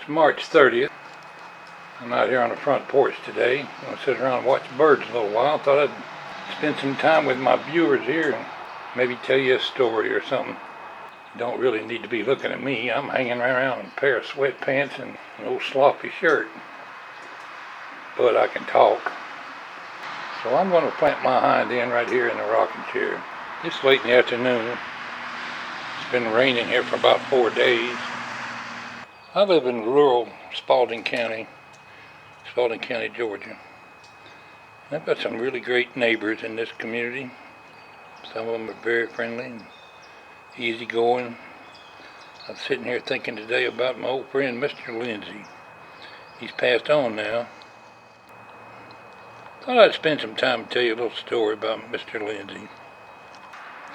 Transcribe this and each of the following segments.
It's March 30th. I'm out here on the front porch today. I'm going to sit around and watch birds a little while. Thought I'd spend some time with my viewers here and maybe tell you a story or something. You don't really need to be looking at me. I'm hanging around in a pair of sweatpants and an old sloppy shirt. But I can talk. So I'm going to plant my hind end right here in the rocking chair. It's late in the afternoon. It's been raining here for about 4 days. I live in rural Spalding County, Georgia. And I've got some really great neighbors in this community. Some of them are very friendly and easygoing. I'm sitting here thinking today about my old friend Mr. Lindsey. He's passed on now. Thought I'd spend some time and tell you a little story about Mr. Lindsey.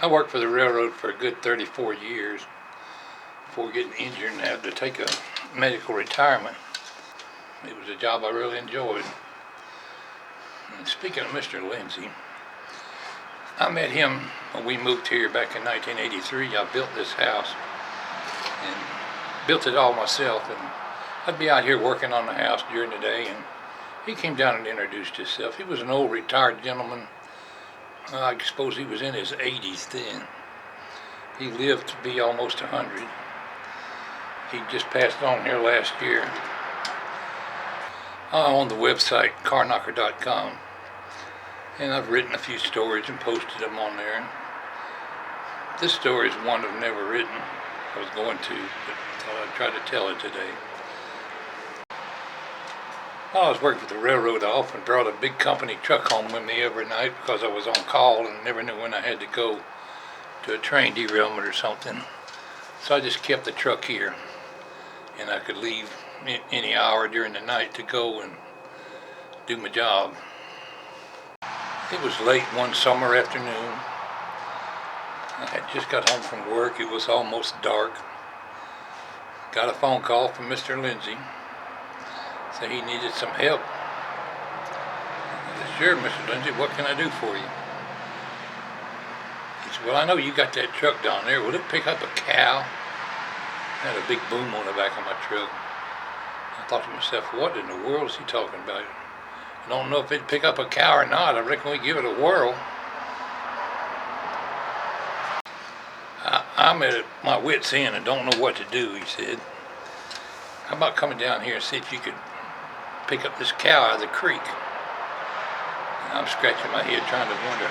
I worked for the railroad for a good 34 years before getting injured and had to take a medical retirement. It was a job I really enjoyed. And speaking of Mr. Lindsey, I met him when we moved here back in 1983. I built this house and built it all myself, and I'd be out here working on the house during the day, and he came down and introduced himself. He was an old retired gentleman. I suppose he was in his 80s then. He lived to be almost 100. He just passed on here last year. I own the website carknocker.com, and I've written a few stories and posted them on there. This story is one I've never written. I was going to, but thought I'd try to tell it today. While I was working for the railroad, I often brought a big company truck home with me every night because I was on call and never knew when I had to go to a train derailment or something. So I just kept the truck here, and I could leave any hour during the night to go and do my job. It was late one summer afternoon. I had just got home from work. It was almost dark. Got a phone call from Mr. Lindsey. Said he needed some help. I said, "Sure, Mr. Lindsey, what can I do for you?" He said, "Well, I know you got that truck down there. Will it pick up a cow?" I had a big boom on the back of my truck. I thought to myself, what in the world is he talking about? I don't know if it'd pick up a cow or not. I reckon we give it a whirl. I'm at my wit's end and don't know what to do, he said. How about coming down here and see if you could pick up this cow out of the creek? And I'm scratching my head trying to wonder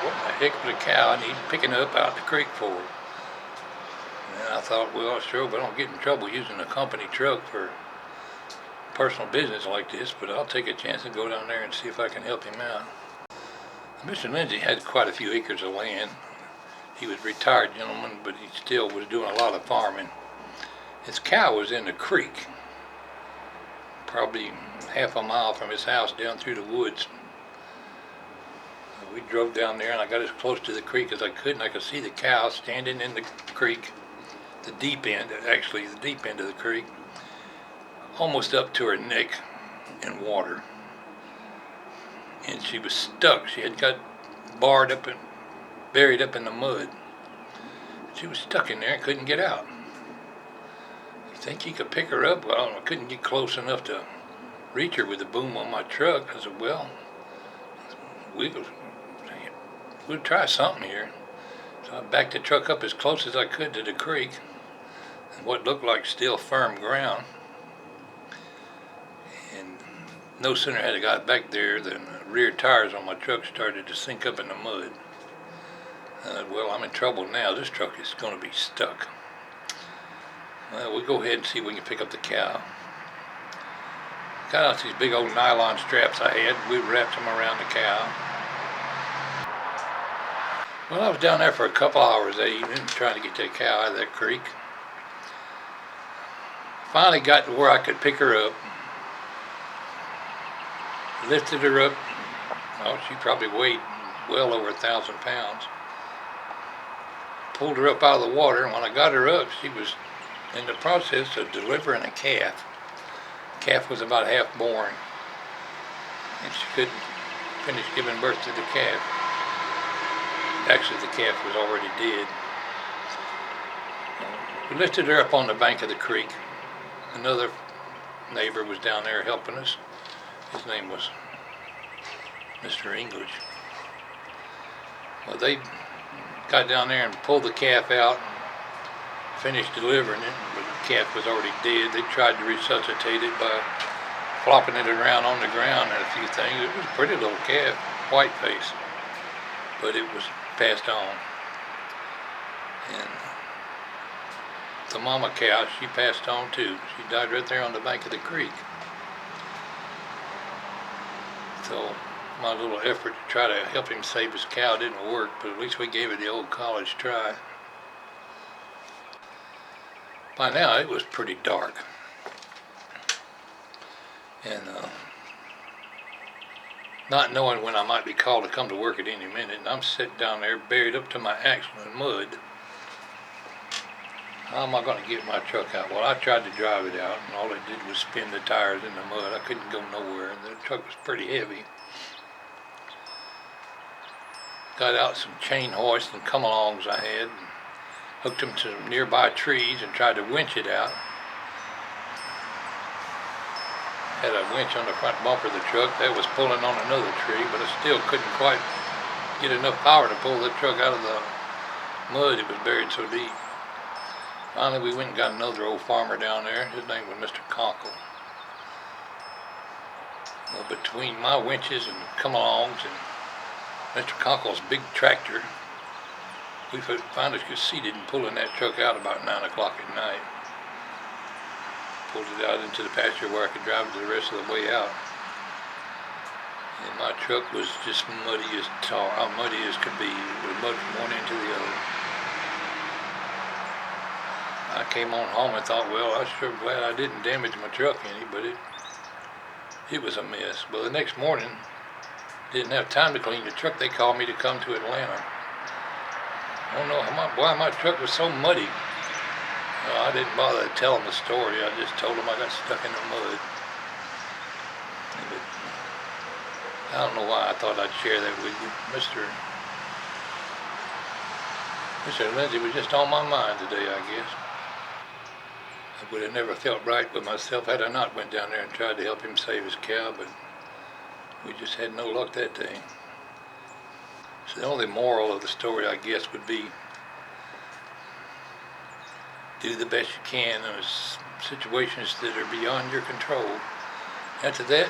what the heck would a cow need picking up out of the creek for? And I thought, well, sure, but I don't get in trouble using a company truck for personal business like this, but I'll take a chance and go down there and see if I can help him out. Mr. Lindsey had quite a few acres of land. He was a retired gentleman, but he still was doing a lot of farming. His cow was in the creek, probably half a mile from his house down through the woods. We drove down there and I got as close to the creek as I could, and I could see the cow standing in the creek, the deep end of the creek, almost up to her neck in water. And she was stuck. She had got buried up in the mud. She was stuck in there and couldn't get out. You think you could pick her up? Well, I couldn't get close enough to reach her with the boom on my truck. I said, well, we'll try something here. So I backed the truck up as close as I could to the creek, and what looked like still firm ground. And no sooner had I got back there than the rear tires on my truck started to sink up in the mud. I said, well, I'm in trouble now. This truck is going to be stuck. Well, we'll go ahead and see if we can pick up the cow. Got out these big old nylon straps I had. We wrapped them around the cow. Well, I was down there for a couple hours that evening trying to get that cow out of that creek. Finally got to where I could pick her up. Lifted her up. Well, she probably weighed well over 1,000 pounds. Pulled her up out of the water, and when I got her up, she was in the process of delivering a calf. The calf was about half born, and she couldn't finish giving birth to the calf. Actually, the calf was already dead. We lifted her up on the bank of the creek. Another neighbor was down there helping us. His name was Mr. English. Well, they got down there and pulled the calf out and finished delivering it, but the calf was already dead. They tried to resuscitate it by flopping it around on the ground and a few things. It was a pretty little calf, white face, but it was passed on. And the mama cow, she passed on too. She died right there on the bank of the creek. So my little effort to try to help him save his cow didn't work, but at least we gave it the old college try. By now it was pretty dark. And not knowing when I might be called to come to work at any minute, and I'm sitting down there buried up to my axle in mud. How am I going to get my truck out? Well, I tried to drive it out, and all it did was spin the tires in the mud. I couldn't go nowhere, and the truck was pretty heavy. Got out some chain hoists and come-alongs I had, and hooked them to nearby trees and tried to winch it out. Had a winch on the front bumper of the truck that was pulling on another tree, but I still couldn't quite get enough power to pull the truck out of the mud. It was buried so deep. Finally, we went and got another old farmer down there. His name was Mr. Conkle. Well, between my winches and come-alongs and Mr. Conkle's big tractor, we finally succeeded in pulling that truck out about 9 o'clock at night. Pulled it out into the pasture where I could drive it the rest of the way out. And my truck was just muddy as could be. It was mud from one end to the other. I came on home and thought, well, I'm sure glad I didn't damage my truck any, but it was a mess. But the next morning, didn't have time to clean the truck. They called me to come to Atlanta. I don't know why my truck was so muddy. I didn't bother to tell them the story. I just told them I got stuck in the mud. But I don't know why I thought I'd share that with you. Mr. Lindsey was just on my mind today, I guess. I would have never felt right with myself had I not went down there and tried to help him save his cow, but we just had no luck that day. So the only moral of the story, I guess, would be do the best you can in situations that are beyond your control. After that,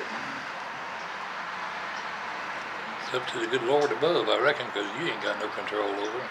it's up to the good Lord above, I reckon, because you ain't got no control over it.